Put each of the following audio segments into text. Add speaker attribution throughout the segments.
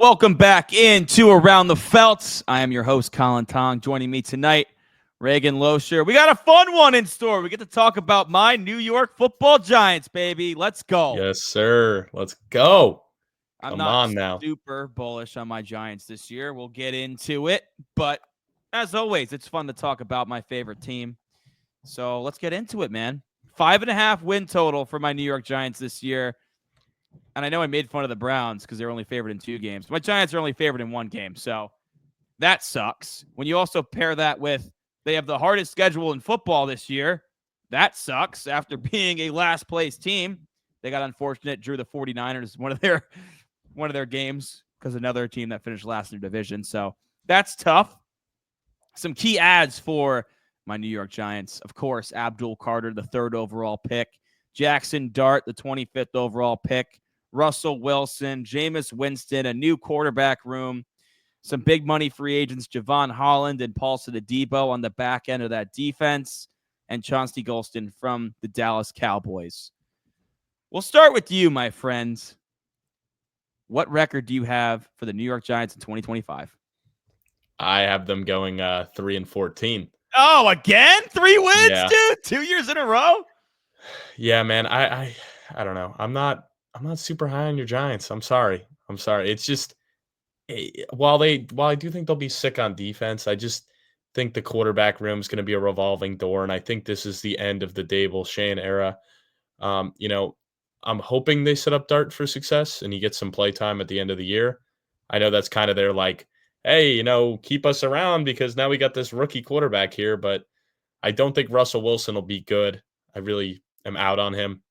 Speaker 1: Welcome back into Around the Felts. I am your host, Colin Tong. Joining me tonight, Reagan Losher. We got a fun one in store. We get to talk about my New York Football Giants, baby. Let's go.
Speaker 2: Yes, sir. Let's go.
Speaker 1: I'm
Speaker 2: Come
Speaker 1: not
Speaker 2: on now.
Speaker 1: super bullish on my Giants this year. We'll get into it. But as always, it's fun to talk about my favorite team. So let's get into it, man. 5.5 win total for my New York Giants this year. And I know I made fun of the Browns because they're only favored in 2 games. My Giants are only favored in 1 game. So that sucks. When you also pair that with they have the hardest schedule in football this year, that sucks. After being a last place team, they got unfortunate, drew the 49ers one of their games because another team that finished last in their division. So that's tough. Some key adds for my New York Giants. Of course, Abdul Carter, the 3rd overall pick. Jaxson Dart, the 25th overall pick. Russell Wilson, Jameis Winston, a new quarterback room, some big money free agents, Javon Holland and Paul Thibodeaux on the back end of that defense, and Chauncey Golston from the Dallas Cowboys. We'll start with you, my friends. What record do you have for the New York Giants in 2025?
Speaker 2: I have them going 3-14.
Speaker 1: Oh, again? 3 wins,
Speaker 2: Yeah.
Speaker 1: dude? 2 years in a row?
Speaker 2: Yeah, man. I don't know. I'm not super high on your Giants. I'm sorry. It's just while I do think they'll be sick on defense, I just think the quarterback room is going to be a revolving door, and I think this is the end of the Daboll Shane era. I'm hoping they set up Dart for success and he gets some play time at the end of the year. I know that's kind of their hey, keep us around because now we got this rookie quarterback here, but I don't think Russell Wilson will be good. I really am out on him.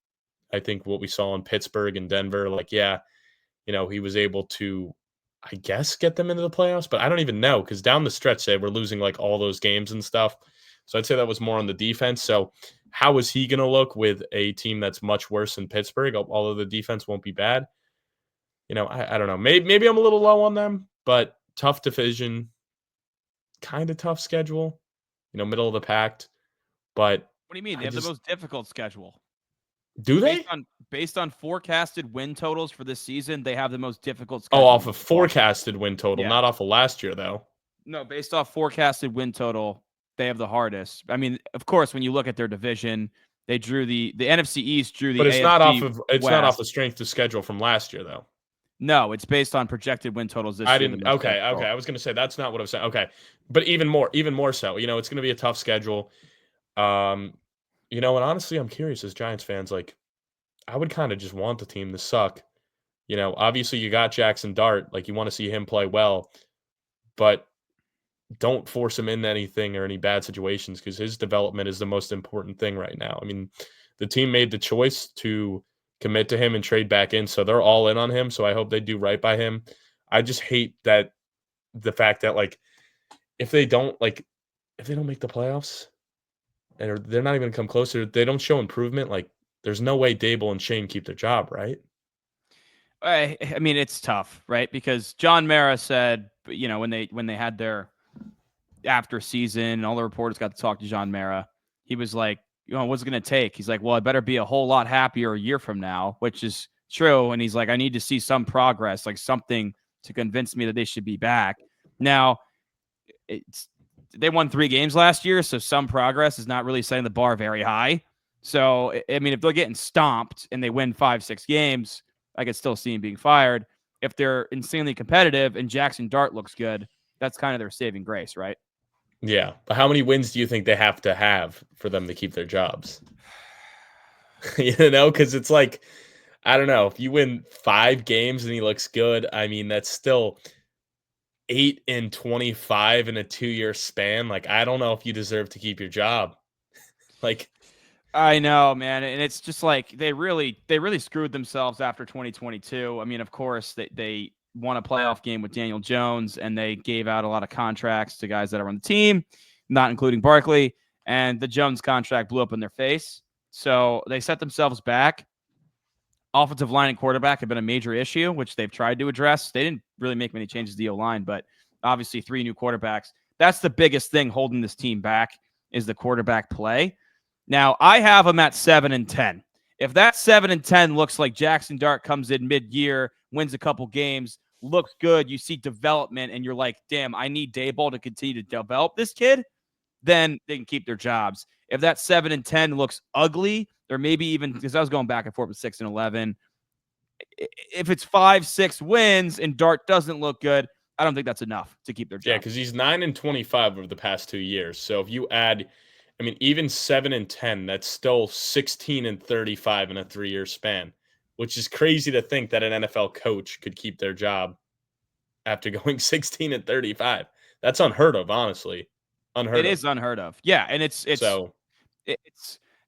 Speaker 2: I think what we saw in Pittsburgh and Denver, he was able to, I guess, get them into the playoffs, but I don't even know because down the stretch they were losing all those games and stuff. So I'd say that was more on the defense. So how is he going to look with a team that's much worse than Pittsburgh, although the defense won't be bad? I don't know. Maybe I'm a little low on them, but tough division, kind of tough schedule, middle of the pack. But
Speaker 1: what do you mean? They have the most difficult schedule.
Speaker 2: Do they?
Speaker 1: Based on forecasted win totals for this season, they have the most difficult schedule.
Speaker 2: Oh, off of forecasted win total, not off of last year, though.
Speaker 1: No, based off forecasted win total, they have the hardest. I mean, of course, when you look at their division, they drew the NFC East drew the.
Speaker 2: But it's
Speaker 1: AFC
Speaker 2: not off of
Speaker 1: West.
Speaker 2: Not off the strength of schedule from last year, though.
Speaker 1: No, it's based on projected win totals this year.
Speaker 2: Okay. I was going to say that's not what I was saying. Okay, but even more so. It's going to be a tough schedule. And honestly, I'm curious as Giants fans, I would kind of just want the team to suck. Obviously you got Jaxson Dart, you want to see him play well, but don't force him into anything or any bad situations because his development is the most important thing right now. I mean, the team made the choice to commit to him and trade back in, so they're all in on him. So I hope they do right by him. I just hate that the fact that if they don't make the playoffs and they're not even come closer, they don't show improvement. There's no way Daboll and Shane keep their job, right?
Speaker 1: I mean, it's tough, right? Because John Mara said, when they had their after season, all the reporters got to talk to John Mara. He was like, what's it going to take? He's like, well, I better be a whole lot happier a year from now, which is true. And he's like, I need to see some progress, something to convince me that they should be back. Now, they won 3 games last year, so some progress is not really setting the bar very high. So, I mean, if they're getting stomped and they win 5-6 games, I could still see him being fired. If they're insanely competitive and Jaxson Dart looks good, that's kind of their saving grace, right?
Speaker 2: Yeah. But how many wins do you think they have to have for them to keep their jobs? Because it's I don't know. If you win 5 games and he looks good, I mean, that's still 8-25 in a 2-year span. I don't know if you deserve to keep your job.
Speaker 1: I know, man. And it's just they really screwed themselves after 2022. I mean, of course, they won a playoff game with Daniel Jones, and they gave out a lot of contracts to guys that are on the team, not including Barkley. And the Jones contract blew up in their face. So they set themselves back. Offensive line and quarterback have been a major issue, which they've tried to address. They didn't really make many changes to the O-line, but obviously 3 new quarterbacks. That's the biggest thing holding this team back is the quarterback play. Now, I have them at 7-10. If that 7-10 looks like Jaxson Dart comes in mid-year, wins a couple games, looks good, you see development, and you're like, damn, I need Daboll to continue to develop this kid, then they can keep their jobs. If that 7-10 looks ugly, or maybe even, because I was going back and forth with 6-11, if it's 5-6 wins and Dart doesn't look good, I don't think that's enough to keep their job.
Speaker 2: Yeah, because he's 9-25 over the past 2 years. So if you add, I mean, even 7-10, that's still 16-35 in a 3-year span, which is crazy to think that an NFL coach could keep their job after going 16-35. That's unheard of, honestly. Unheard
Speaker 1: It
Speaker 2: of.
Speaker 1: is unheard of. Yeah, and it's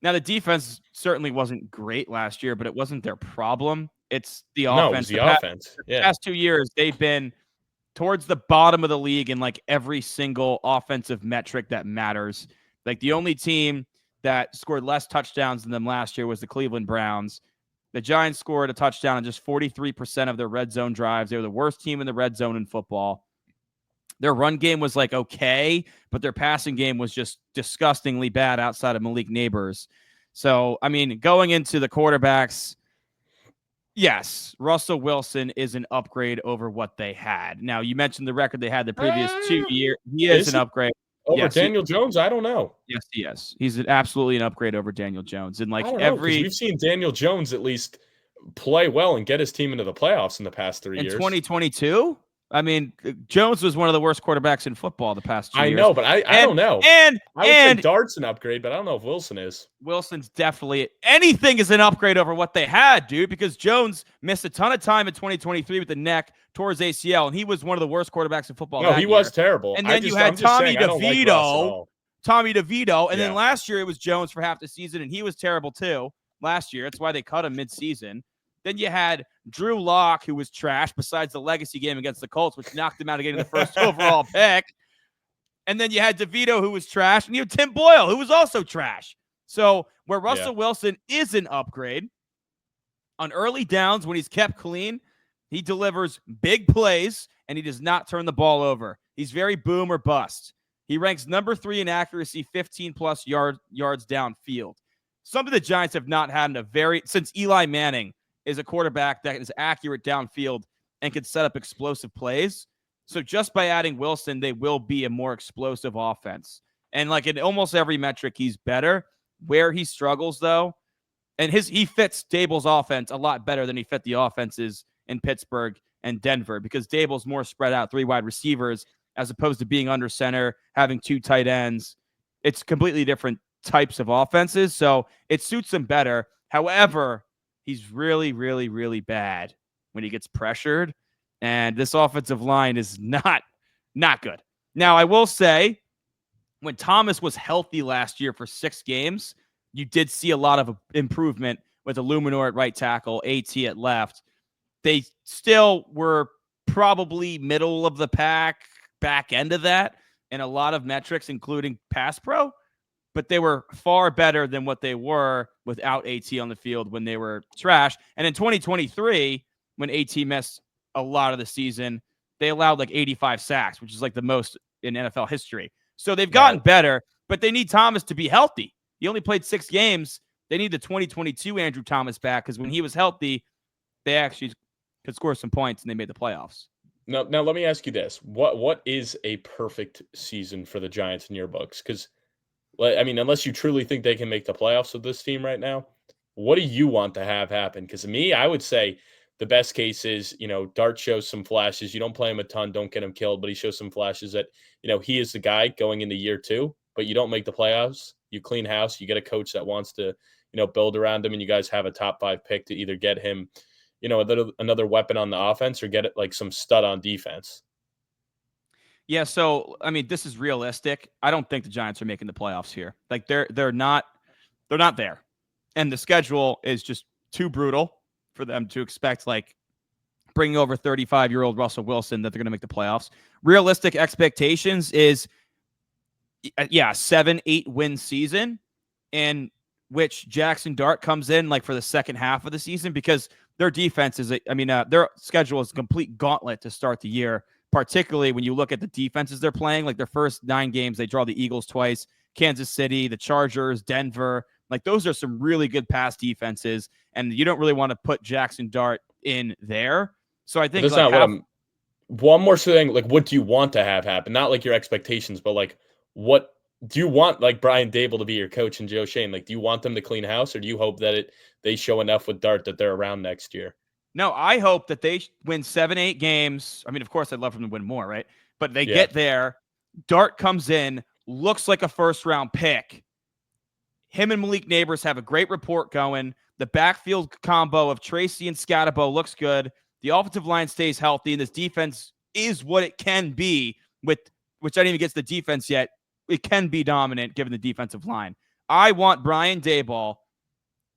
Speaker 1: now the defense certainly wasn't great last year, but it wasn't their problem. It's the
Speaker 2: No, it was
Speaker 1: offense.
Speaker 2: the offense.
Speaker 1: The
Speaker 2: Yeah.
Speaker 1: past 2 years, they've been towards the bottom of the league in like every single offensive metric that matters. Like the only team that scored less touchdowns than them last year was the Cleveland Browns. The Giants scored a touchdown on just 43% of their red zone drives. They were the worst team in the red zone in football. Their run game was like okay, but their passing game was just disgustingly bad outside of Malik Nabers. So, I mean, going into the quarterbacks, yes, Russell Wilson is an upgrade over what they had. Now, you mentioned the record they had the previous 2 years. He is an upgrade.
Speaker 2: Over
Speaker 1: Yes,
Speaker 2: Daniel Jones? I don't know.
Speaker 1: Yes, he is. He's absolutely an upgrade over Daniel Jones. And like
Speaker 2: I don't know, because we've seen Daniel Jones at least play well and get his team into the playoffs in the past 3 years.
Speaker 1: In 2022, I mean, Jones was one of the worst quarterbacks in football the past 2 years.
Speaker 2: I know, but I don't know. I would say Dart's an upgrade, but I don't know if Wilson is.
Speaker 1: Wilson's definitely anything is an upgrade over what they had, dude, because Jones missed a ton of time in 2023 with the neck towards ACL, and he was one of the worst quarterbacks in football.
Speaker 2: No, he was terrible.
Speaker 1: And then you had Tommy DeVito. And then last year it was Jones for half the season, and he was terrible too last year. That's why they cut him midseason. Then you had Drew Lock, who was trash, besides the legacy game against the Colts, which knocked him out of getting the first overall pick. And then you had DeVito, who was trash, and you had Tim Boyle, who was also trash. So where Russell Wilson is an upgrade, on early downs when he's kept clean, he delivers big plays, and he does not turn the ball over. He's very boom or bust. He ranks number 3 in accuracy, 15-plus yards downfield. Something the Giants have not had since Eli Manning is a quarterback that is accurate downfield and can set up explosive plays. So just by adding Wilson, they will be a more explosive offense. And like in almost every metric, he's better. Where he struggles, though, and he fits Daboll's offense a lot better than he fit the offenses in Pittsburgh and Denver, because Daboll's more spread out, 3 wide receivers, as opposed to being under center, having 2 tight ends. It's completely different types of offenses, so it suits him better. However, he's really, really, really bad when he gets pressured, and this offensive line is not good. Now, I will say, when Thomas was healthy last year for 6 games, you did see a lot of improvement with Illuminor at right tackle, AT at left. They still were probably middle of the pack, back end of that, in a lot of metrics, including pass pro, but they were far better than what they were without AT on the field when they were trash. And in 2023, when AT missed a lot of the season, they allowed like 85 sacks, which is like the most in NFL history. So they've gotten better, but they need Thomas to be healthy. He only played 6 games. They need the 2022 Andrew Thomas back, because when he was healthy, they actually could score some points and they made the playoffs.
Speaker 2: Now let me ask you this. What is a perfect season for the Giants in your books? Because, I mean, unless you truly think they can make the playoffs with this team right now, what do you want to have happen? Because me, I would say the best case is, Dart shows some flashes. You don't play him a ton, don't get him killed, but he shows some flashes that, he is the guy going into year 2, but you don't make the playoffs. You clean house. You get a coach that wants to, build around him, and you guys have a top 5 pick to either get him, another weapon on the offense, or get it like some stud on defense.
Speaker 1: Yeah, so I mean, this is realistic. I don't think the Giants are making the playoffs here. Like they're not there. And the schedule is just too brutal for them to expect, like, bringing over 35-year-old Russell Wilson, that they're going to make the playoffs. Realistic expectations is 7-8 win season, in which Jaxson Dart comes in like for the second half of the season, because their defense is, their schedule is a complete gauntlet to start the year, particularly when you look at the defenses they're playing. Like their first 9 games, they draw the Eagles twice, Kansas City, the Chargers, Denver. Like those are some really good pass defenses, and you don't really want to put Jaxson Dart in there. So I think
Speaker 2: one more thing, like, what do you want to have happen? Not like your expectations, but like, what do you want, like Brian Daboll to be your coach and Joe Shane? Like, do you want them to clean house, or do you hope that they show enough with Dart that they're around next year?
Speaker 1: No, I hope that they win 7-8 games. I mean, of course, I'd love for them to win more, right? But they
Speaker 2: Yeah.
Speaker 1: get there. Dart comes in, looks like a first-round pick. Him and Malik Nabers have a great report going. The backfield combo of Tracy and Scatabo looks good. The offensive line stays healthy, and this defense is what it can be, with which I didn't even get to the defense yet. It can be dominant given the defensive line. I want Brian Daboll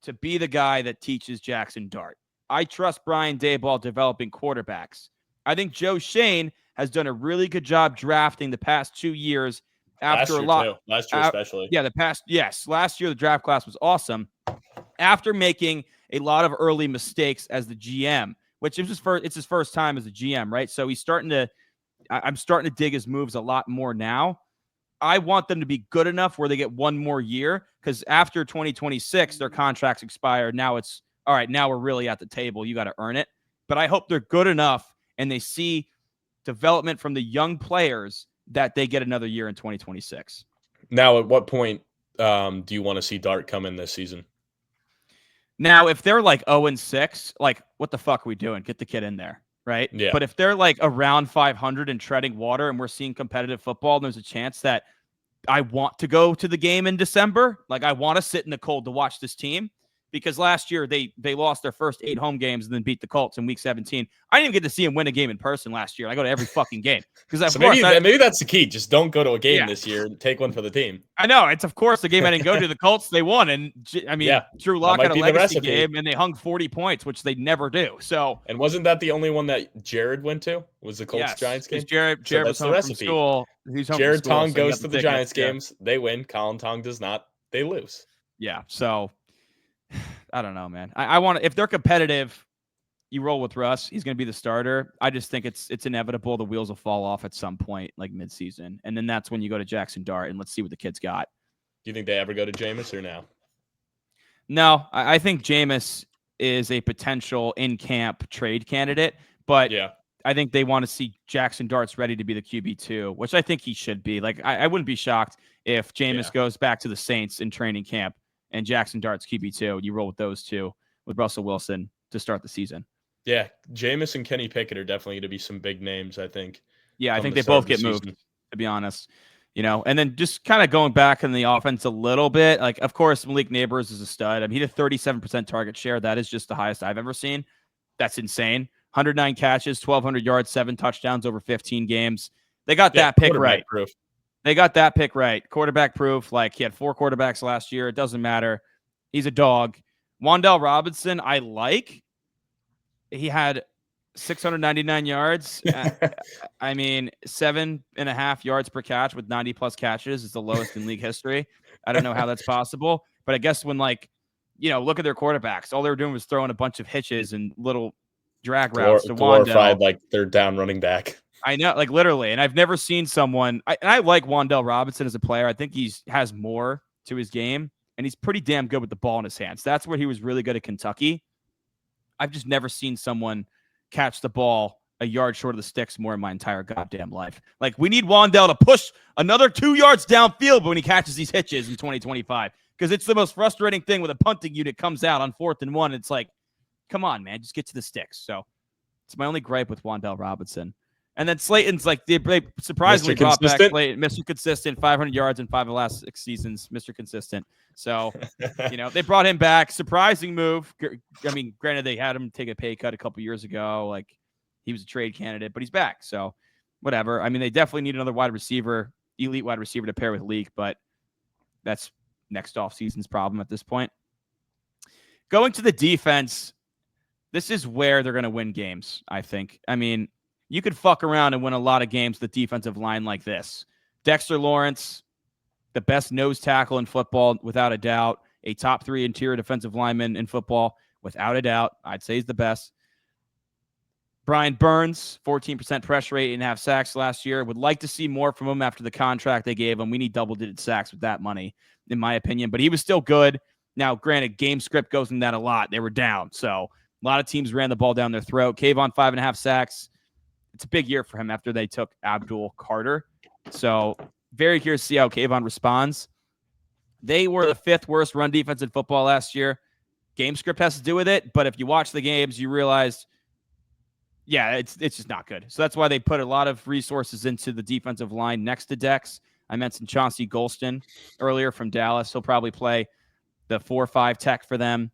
Speaker 1: to be the guy that teaches Jaxson Dart. I trust Brian Daboll developing quarterbacks. I think Joe Shane has done a really good job drafting the past 2 years after
Speaker 2: Last year especially.
Speaker 1: Yeah, last year the draft class was awesome. After making a lot of early mistakes as the GM, which is it's his first time as a GM, right? So I'm starting to dig his moves a lot more now. I want them to be good enough where they get one more year, because after 2026, their contracts expire. Now it's all right. Now we're really at the table. You got to earn it. But I hope they're good enough and they see development from the young players that they get another year in 2026.
Speaker 2: Now, at what point do you want to see Dart come in this season?
Speaker 1: Now, if they're like 0-6, like, what the fuck are we doing? Get the kid in there, right?
Speaker 2: Yeah.
Speaker 1: But if they're like around 500 and treading water and we're seeing competitive football, and there's a chance that I want to go to the game in December, like I want to sit in the cold to watch this team, because last year they lost their first 8 home games and then beat the Colts in week 17. I didn't even get to see him win a game in person last year. I go to every fucking game because
Speaker 2: so maybe that's the key. Just don't go to a game this year and take one for the team.
Speaker 1: I know. It's, of course, the game I didn't go to. The Colts, they won. And I mean, Drew Lock had a legacy game and they hung 40 points, which they never do. So,
Speaker 2: and wasn't that the only one that Jared went to? Was the Colts Giants game?
Speaker 1: Jared was home from school. He's home
Speaker 2: Jared
Speaker 1: from school,
Speaker 2: Tong
Speaker 1: so
Speaker 2: goes to the Giants games. They win. Colin Tong does not. They lose.
Speaker 1: Yeah. So I don't know, man. I want to, if they're competitive, you roll with Russ. He's going to be the starter. I just think it's inevitable. The wheels will fall off at some point, like midseason. And then that's when you go to Jaxson Dart and let's see what the kid's got.
Speaker 2: Do you think they ever go to Jameis or no?
Speaker 1: No, I think Jameis is a potential in-camp trade candidate, but I think they want to see Jaxson Dart's ready to be the QB2, which I think he should be. Like, I wouldn't be shocked if Jameis goes back to the Saints in training camp and Jaxson Dart's QB2. You roll with those two with Russell Wilson to start the season.
Speaker 2: Yeah, Jameis and Kenny Pickett are definitely going to be some big names, I think.
Speaker 1: Yeah, I think they both get moved, to be honest. And then just kind of going back in the offense a little bit, like, of course, Malik Nabers is a stud. I mean, he had a 37% target share. That is just the highest I've ever seen. That's insane. 109 catches, 1,200 yards, 7 touchdowns over 15 games. They got that pick right.
Speaker 2: Proof.
Speaker 1: They got that pick right. Quarterback proof. Like, he had 4 quarterbacks last year. It doesn't matter. He's a dog. Wan'Dale Robinson, I like. He had 699 yards. I mean, 7.5 yards per catch with 90+ catches is the lowest in league history. I don't know how that's possible. But I guess when, like, look at their quarterbacks. All they were doing was throwing a bunch of hitches and little drag routes to
Speaker 2: glorified, like, they're down running back.
Speaker 1: I know, like, literally. And I've never seen someone – I like Wan'Dale Robinson as a player. I think he has more to his game, and he's pretty damn good with the ball in his hands. That's where he was really good at Kentucky. I've just never seen someone catch the ball a yard short of the sticks more in my entire goddamn life. Like, we need Wan'Dale to push another 2 yards downfield when he catches these hitches in 2025, because it's the most frustrating thing when a punting unit comes out on 4th and 1. It's like, come on, man, just get to the sticks. So it's my only gripe with Wan'Dale Robinson. And then Slayton's like, they surprisingly brought back Slayton, Mr. Consistent, 500 yards in 5 of the last 6 seasons, Mr. Consistent. So, they brought him back. Surprising move. I mean, granted, they had him take a pay cut a couple years ago. Like, he was a trade candidate, but he's back. So, whatever. I mean, they definitely need another elite wide receiver to pair with Leak, but that's next offseason's problem at this point. Going to the defense, this is where they're going to win games, I think. I mean, you could fuck around and win a lot of games with the defensive line like this. Dexter Lawrence, the best nose tackle in football, without a doubt. A top 3 interior defensive lineman in football, without a doubt. I'd say he's the best. Brian Burns, 14% pressure rate, 8.5 sacks last year. Would like to see more from him after the contract they gave him. We need double-digit sacks with that money, in my opinion. But he was still good. Now, granted, game script goes in that a lot. They were down. So a lot of teams ran the ball down their throat. Kayvon, 5.5 sacks. it's a big year for him after they took Abdul Carter. So very curious to see how Kayvon responds. They were the 5th worst run defense in football last year. Game script has to do with it, but if you watch the games, you realize, yeah, it's just not good. So that's why they put a lot of resources into the defensive line next to Dex. I mentioned Chauncey Golston earlier from Dallas. He'll probably play the 4-5 tech for them.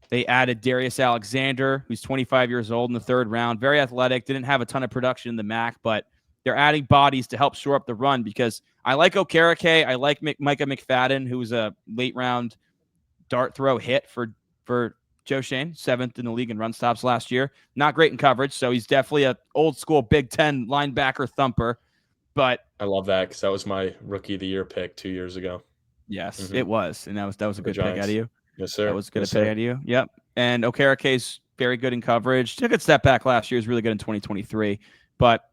Speaker 1: They added Darius Alexander, who's 25 years old in the 3rd round. Very athletic. Didn't have a ton of production in the MAC, but they're adding bodies to help shore up the run because I like Okereke. I like Micah McFadden, who was a late-round dart throw hit for Joe Shane, 7th in the league in run stops last year. Not great in coverage, so he's definitely an old-school Big Ten linebacker thumper. But
Speaker 2: I love that because that was my Rookie of the Year pick 2 years ago.
Speaker 1: Yes, it was, and that was a good pick out of you.
Speaker 2: Yes, sir.
Speaker 1: That was a good pick out of you. Yep. And Okereke's very good in coverage. Took a step back last year. He was really good in 2023. But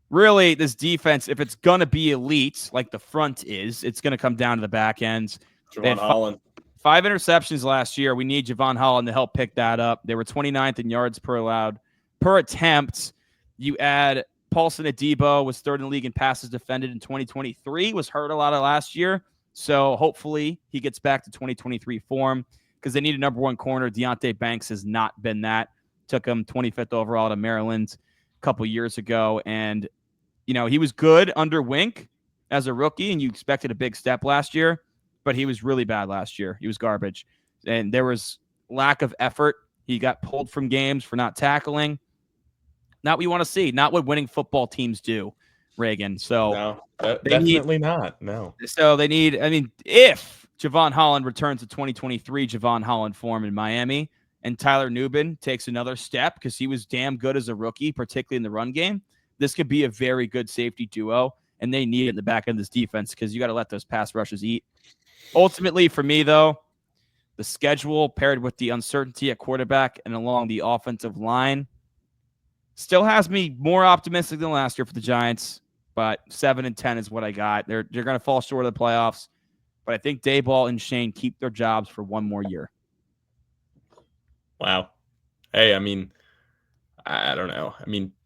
Speaker 1: really, this defense, if it's going to be elite, like the front is, it's going to come down to the back ends.
Speaker 2: Javon Holland.
Speaker 1: 5 interceptions last year. We need Javon Holland to help pick that up. They were 29th in yards per attempt. You add Paulson Adebo, was 3rd in the league in passes defended in 2023, was hurt a lot of last year. So hopefully he gets back to 2023 form because they need a number 1 corner. Deonte Banks has not been that. Took him 25th overall to Maryland a couple years ago. And, he was good under Wink as a rookie, and you expected a big step last year, but he was really bad last year. He was garbage. And there was lack of effort. He got pulled from games for not tackling. Not what you want to see. Not what winning football teams do, Reagan. So
Speaker 2: no, definitely not. No.
Speaker 1: So they need, if Javon Holland returns to 2023 Javon Holland form in Miami and Tyler Nubin takes another step because he was damn good as a rookie, particularly in the run game, this could be a very good safety duo, and they need it in the back end of this defense because you got to let those pass rushes eat. Ultimately, for me, though, the schedule paired with the uncertainty at quarterback and along the offensive line still has me more optimistic than last year for the Giants, but 7-10 is what I got. They're going to fall short of the playoffs, but I think Daboll and Shane keep their jobs for one more year.
Speaker 2: Wow. Hey, I don't know.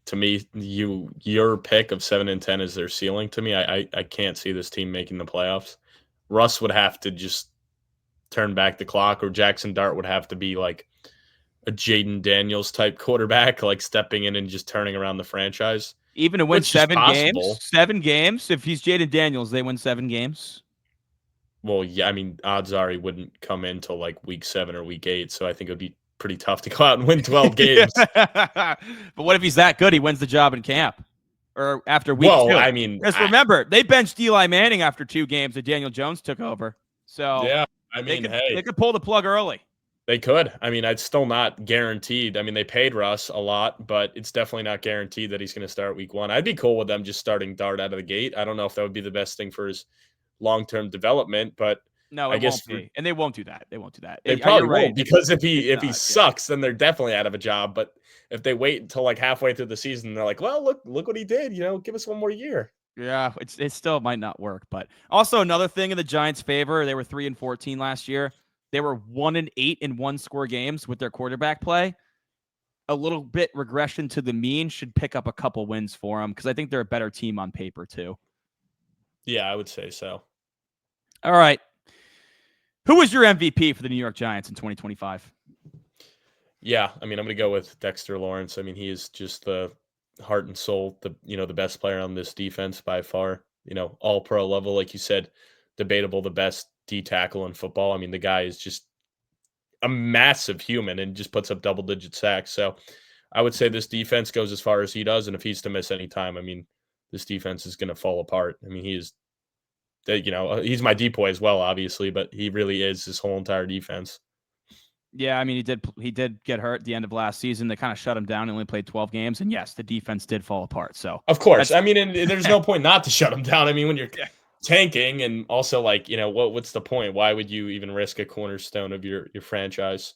Speaker 2: To me, your pick of 7-10 is their ceiling. To me, I can't see this team making the playoffs. Russ would have to just turn back the clock, or Jaxson Dart would have to be like a Jaden Daniels type quarterback, like stepping in and just turning around the franchise.
Speaker 1: Even to win 7 games. If he's Jaden Daniels, they win 7 games.
Speaker 2: Well, yeah, odds are he wouldn't come in till like week 7 or week 8. So I think it would be pretty tough to go out and win 12 games.
Speaker 1: But what if he's that good? He wins the job in camp or after week 2. Because remember, they benched Eli Manning after 2 games that Daniel Jones took over. So
Speaker 2: yeah,
Speaker 1: they could pull the plug early.
Speaker 2: They could. It's still not guaranteed. They paid Russ a lot, but it's definitely not guaranteed that he's going to start week 1. I'd be cool with them just starting Dart out of the gate. I don't know if that would be the best thing for his long-term development, but
Speaker 1: no, I guess won't be. And they won't do that.
Speaker 2: They probably won't, because if he sucks, then they're definitely out of a job. But if they wait until like halfway through the season, they're like, well, look what he did. Give us one more year.
Speaker 1: Yeah, it still might not work. But also another thing in the Giants' favor, they were 3-14 last year. They were 1-8 in 1-score games with their quarterback play. A little bit regression to the mean should pick up a couple wins for them because I think they're a better team on paper too.
Speaker 2: Yeah, I would say so.
Speaker 1: All right. Who was your MVP for the New York Giants in 2025?
Speaker 2: Yeah, I'm going to go with Dexter Lawrence. He is just the heart and soul, the best player on this defense by far. All pro level, like you said, debatable the best D tackle in football. The guy is just a massive human and just puts up double-digit sacks. So I would say this defense goes as far as he does, and if he's to miss any time, this defense is going to fall apart. He is, he's my DPOY as well, obviously, but he really is this whole entire defense.
Speaker 1: Yeah, he did get hurt at the end of last season. They kind of shut him down. He only played 12 games, and yes, the defense did fall apart. So
Speaker 2: of course, and there's no point not to shut him down. When you're tanking, and also what's the point? Why would you even risk a cornerstone of your franchise?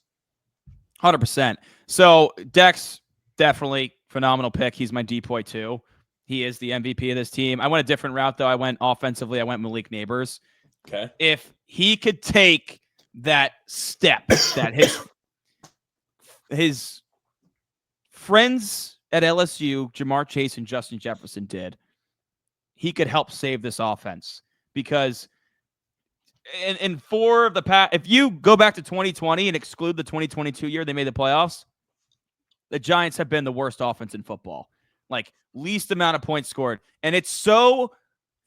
Speaker 1: 100%. So Dex, definitely phenomenal pick. He's my DPOY too. He is the MVP of this team. I went a different route though. I went offensively. I went Malik Nabers.
Speaker 2: Okay.
Speaker 1: If he could take that step that his friends at LSU, Jamar Chase and Justin Jefferson did, he could help save this offense because in 4 of the past, if you go back to 2020 and exclude the 2022 year they made the playoffs, the Giants have been the worst offense in football. Like, least amount of points scored. And it's so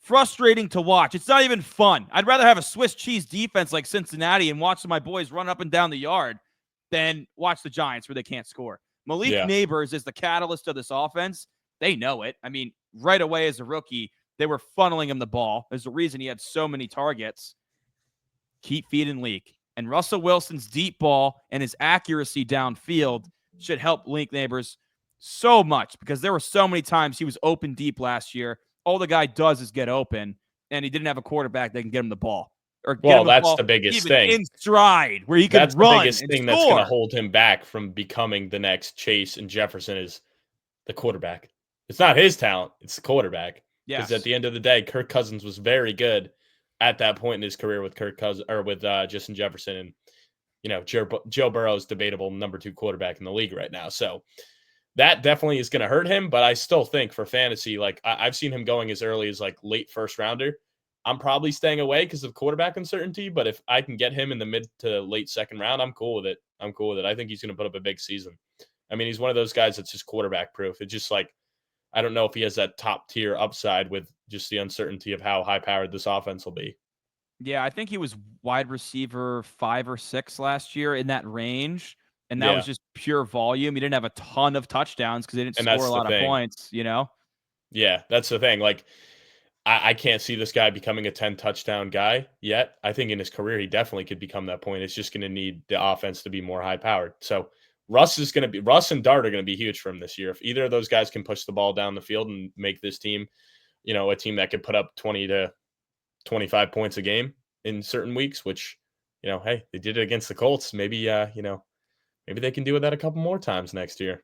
Speaker 1: frustrating to watch. It's not even fun. I'd rather have a Swiss cheese defense like Cincinnati and watch my boys run up and down the yard than watch the Giants where they can't score. Malik Nabers is the catalyst of this offense. They know it. I mean, right away as a rookie, they were funneling him the ball. There's a reason he had so many targets. Keep feeding Leak. And Russell Wilson's deep ball and his accuracy downfield should help Malik Nabers so much because there were so many times he was open deep last year. All the guy does is get open, and he didn't have a quarterback that can get him the ball. Or get him the
Speaker 2: that's
Speaker 1: ball
Speaker 2: the biggest
Speaker 1: even
Speaker 2: thing.
Speaker 1: in stride, where he can
Speaker 2: That's
Speaker 1: run
Speaker 2: the biggest
Speaker 1: and
Speaker 2: thing
Speaker 1: score.
Speaker 2: that's going to hold him back from becoming the next Chase and Jefferson is the quarterback. It's not his talent; it's the quarterback. Because at the end of the day, Kirk Cousins was very good at that point in his career with Justin Jefferson, and Joe Burrow's debatable number 2 quarterback in the league right now. So that definitely is going to hurt him. But I still think for fantasy, like I've seen him going as early as like late first rounder. I'm probably staying away because of quarterback uncertainty. But if I can get him in the mid to late second round, I'm cool with it. I think he's going to put up a big season. I mean, he's one of those guys that's just quarterback proof. It's just like, I don't know if he has that top tier upside with just the uncertainty of how high powered this offense will be.
Speaker 1: Yeah, I think he was wide receiver 5 or 6 last year in that range. And that was just pure volume. He didn't have a ton of touchdowns because they didn't score a lot of points,
Speaker 2: Yeah, that's the thing. Like, I can't see this guy becoming a 10 touchdown guy yet. I think in his career, he definitely could become that point. It's just going to need the offense to be more high powered. So Russ and Dart are going to be huge for him this year. If either of those guys can push the ball down the field and make this team, a team that could put up 20 to 25 points a game in certain weeks, which, hey, they did it against the Colts. Maybe, maybe they can do that a couple more times next year.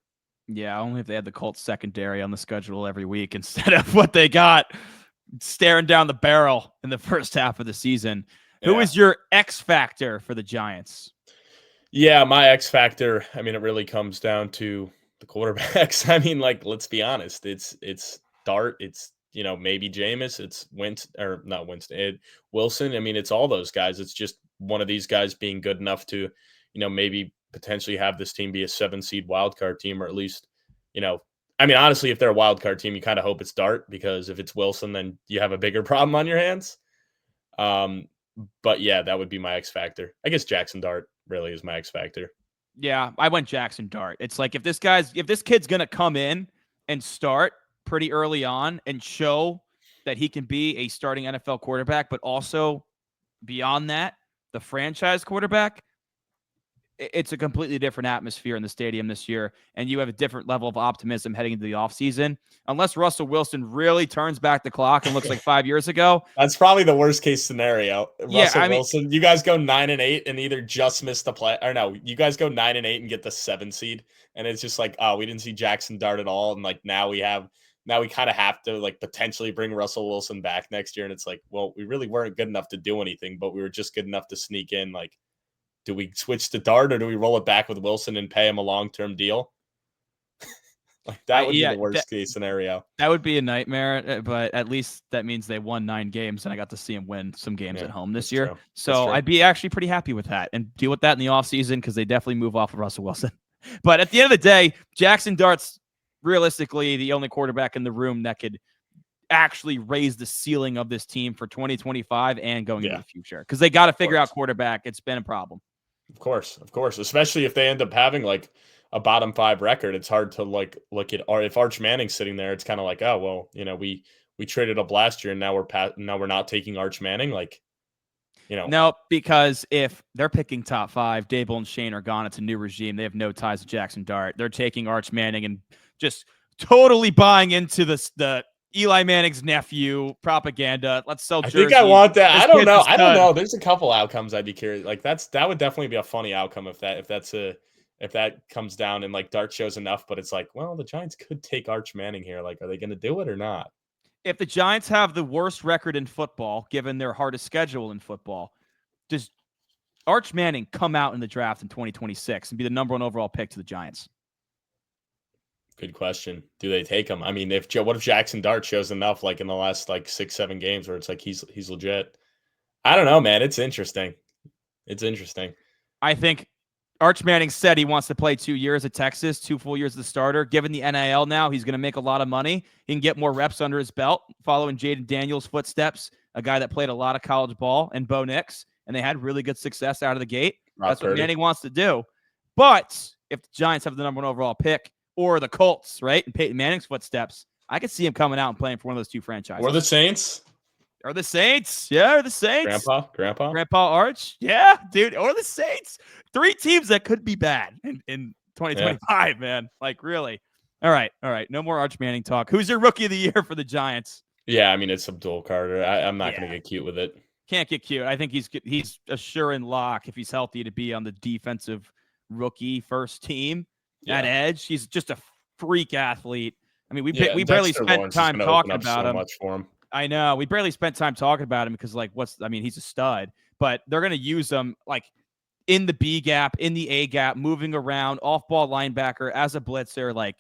Speaker 1: Yeah, only if they had the Colts secondary on the schedule every week instead of what they got staring down the barrel in the first half of the season. Yeah. Who is your X factor for the Giants?
Speaker 2: Yeah, my X factor, I mean, it really comes down to the quarterbacks. I mean, like, let's be honest. It's Dart. It's, maybe Jameis. It's Wilson. I mean, it's all those guys. It's just one of these guys being good enough to, maybe potentially have this team be a 7-seed wildcard team, or at least, I mean, honestly, if they're a wildcard team, you kind of hope it's Dart, because if it's Wilson, then you have a bigger problem on your hands. But yeah, that would be my X factor. I guess Jaxson Dart really is my X factor.
Speaker 1: Yeah, I went Jaxson Dart. It's like if this kid's gonna come in and start pretty early on and show that he can be a starting NFL quarterback, but also beyond that, the franchise quarterback, it's a completely different atmosphere in the stadium this year, and you have a different level of optimism heading into the offseason. Unless Russell Wilson really turns back the clock and looks like 5 years ago.
Speaker 2: That's probably the worst case scenario. Russell Wilson, you guys go 9-8 and either just miss the play, or no, you guys go 9-8 and get the 7 seed, and it's just like, oh, we didn't see Jaxson Dart at all, and like now we kind of have to like potentially bring Russell Wilson back next year, and it's like, well, we really weren't good enough to do anything, but we were just good enough to sneak in. Like, do we switch to Dart, or do we roll it back with Wilson and pay him a long-term deal? Like, that would be the worst case scenario.
Speaker 1: That would be a nightmare, but at least that means they won 9 games, and I got to see him win some games at home this year. So I'd be actually pretty happy with that and deal with that in the offseason, because they definitely move off of Russell Wilson. But at the end of the day, Jaxson Dart's realistically the only quarterback in the room that could actually raise the ceiling of this team for 2025 and going into the future, because they got to figure out quarterback. It's been a problem.
Speaker 2: Of course. Especially if they end up having like a bottom 5 record. It's hard to like look at, or if Arch Manning's sitting there, it's kind of like, oh, well, we traded up last year and now we're not taking Arch Manning. Like,
Speaker 1: No, because if they're picking top 5, Daboll and Shane are gone. It's a new regime. They have no ties to Jaxson Dart. They're taking Arch Manning and just totally buying into the Eli Manning's nephew propaganda. Let's sell jerseys.
Speaker 2: I think I want that. I don't know. There's a couple outcomes I'd be curious. Like that would definitely be a funny outcome if that comes down and like Dart shows enough, but it's like, well, the Giants could take Arch Manning here. Like, are they going to do it or not?
Speaker 1: If the Giants have the worst record in football, given their hardest schedule in football, does Arch Manning come out in the draft in 2026 and be the number 1 overall pick to the Giants?
Speaker 2: Good question. Do they take him? I mean, what if Jaxson Dart shows enough, like in the last like 6-7 games, where it's like he's legit? I don't know, man. It's interesting. It's interesting.
Speaker 1: I think Arch Manning said he wants to play 2 years at Texas, 2 full years as the starter. Given the NIL now, he's going to make a lot of money. He can get more reps under his belt, following Jaden Daniels' footsteps, a guy that played a lot of college ball, and Bo Nix, and they had really good success out of the gate. That's what Manning wants to do. But if the Giants have the number 1 overall pick, or the Colts, right, in Peyton Manning's footsteps, I could see him coming out and playing for one of those 2 franchises.
Speaker 2: Or the Saints.
Speaker 1: Or the Saints. Yeah, or the Saints. Grandpa Arch. Yeah, dude. Or the Saints. 3 teams that could be bad in 2025, man. Like, really. All right. No more Arch Manning talk. Who's your rookie of the year for the Giants?
Speaker 2: Yeah, I mean, it's Abdul Carter. I'm not going to get cute with it.
Speaker 1: Can't get cute. I think he's a sure and lock, if he's healthy, to be on the defensive rookie first team. At edge, he's just a freak athlete. I mean, we barely spent time talking about him.
Speaker 2: Much for him.
Speaker 1: I know. We barely spent time talking about him because, like, he's a stud, but they're going to use him, like, in the B gap, in the A gap, moving around, off-ball linebacker, as a blitzer. Like,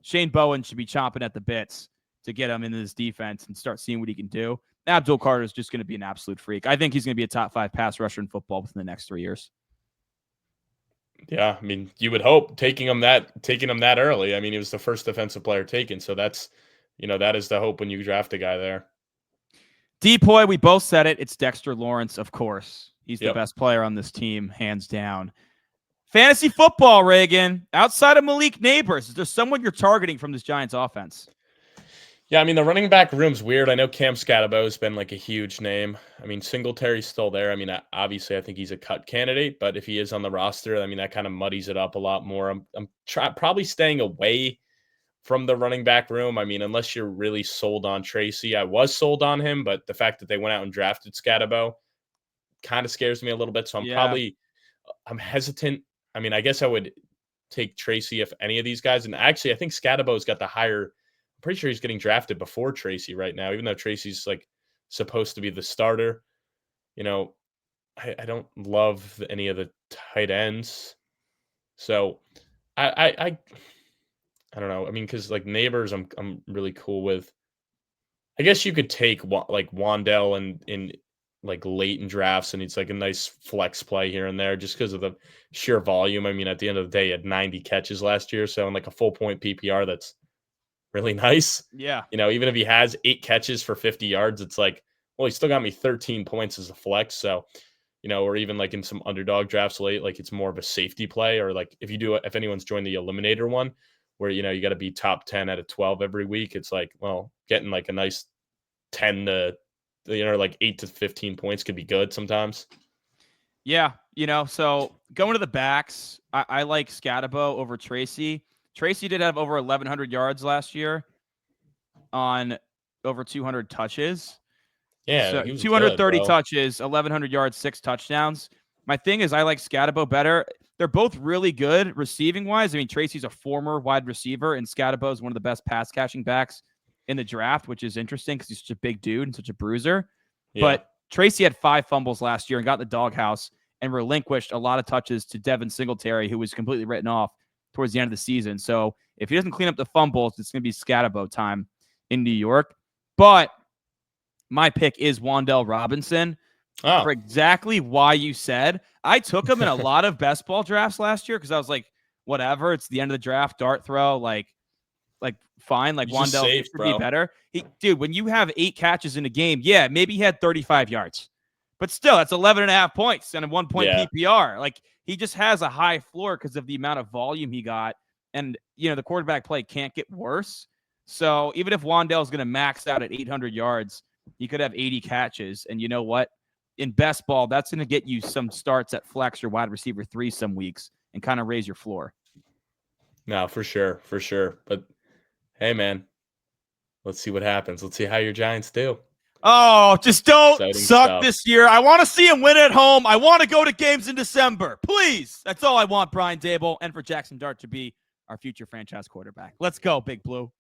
Speaker 1: Shane Bowen should be chomping at the bits to get him into this defense and start seeing what he can do. Abdul Carter is just going to be an absolute freak. I think he's going to be a top 5 pass rusher in football within the next 3 years.
Speaker 2: Yeah, I mean, you would hope taking him that early. I mean, he was the first defensive player taken, so that's, that is the hope when you draft a guy there.
Speaker 1: OPOY, we both said it. It's Dexter Lawrence, of course. He's the best player on this team, hands down. Fantasy football, Reagan. Outside of Malik Nabers, is there someone you're targeting from this Giants offense?
Speaker 2: Yeah, I mean, the running back room's weird. I know Cam Scatterbo has been like a huge name. I mean, Singletary's still there. I mean, obviously, I think he's a cut candidate, but if he is on the roster, I mean, that kind of muddies it up a lot more. I'm probably staying away from the running back room. I mean, unless you're really sold on Tracy. I was sold on him, but the fact that they went out and drafted Scatterbo kind of scares me a little bit. So I'm hesitant. I mean, I guess I would take Tracy if any of these guys. And actually, I think Scatterbo's got the higher. I'm pretty sure he's getting drafted before Tracy right now, even though Tracy's like supposed to be the starter. I don't love any of the tight ends. So I don't know. I mean, because like Nabers, I'm really cool with. I guess you could take like Wandell in like late in drafts, and it's like a nice flex play here and there just because of the sheer volume. I mean, at the end of the day, he had 90 catches last year, so in like a full point PPR, that's really nice.
Speaker 1: Yeah.
Speaker 2: Even if he has 8 catches for 50 yards, it's like, well, he still got me 13 points as a flex. So, or even like in some underdog drafts late, like it's more of a safety play, or like if anyone's joined the eliminator one where, you got to be top 10 out of 12 every week, it's like, well, getting like a nice 10 to, like 8 to 15 points could be good sometimes.
Speaker 1: Yeah. So going to the backs, I like Scatterbo over Tracy. Tracy did have over 1,100 yards last year on over 200 touches.
Speaker 2: Yeah,
Speaker 1: so 230 touches, 1,100 yards, 6 touchdowns. My thing is I like Scatterbo better. They're both really good receiving-wise. I mean, Tracy's a former wide receiver, and Scatterbo is one of the best pass-catching backs in the draft, which is interesting because he's such a big dude and such a bruiser. Yeah. But Tracy had 5 fumbles last year and got in the doghouse and relinquished a lot of touches to Devin Singletary, who was completely written off towards the end of the season. So if he doesn't clean up the fumbles, it's going to be Scatterbo time in New York. But my pick is Wandell Robinson for exactly why you said. I took him in a lot of best ball drafts last year because I was like, whatever, it's the end of the draft, dart throw, like fine, like Wandell should be better. Dude, when you have 8 catches in a game, yeah, maybe he had 35 yards. But still, that's 11.5 points and a 1-point PPR. Like, he just has a high floor because of the amount of volume he got. And, the quarterback play can't get worse. So even if Wandell's going to max out at 800 yards, he could have 80 catches. And you know what? In best ball, that's going to get you some starts at flex or wide receiver 3 some weeks and kind of raise your floor.
Speaker 2: No, for sure. But, hey, man, let's see what happens. Let's see how your Giants do.
Speaker 1: Oh, just don't
Speaker 2: Exciting
Speaker 1: suck
Speaker 2: stuff.
Speaker 1: This year. I want to see him win at home. I want to go to games in December. Please. That's all I want, Brian Daboll, and for Jaxson Dart to be our future franchise quarterback. Let's go, Big Blue.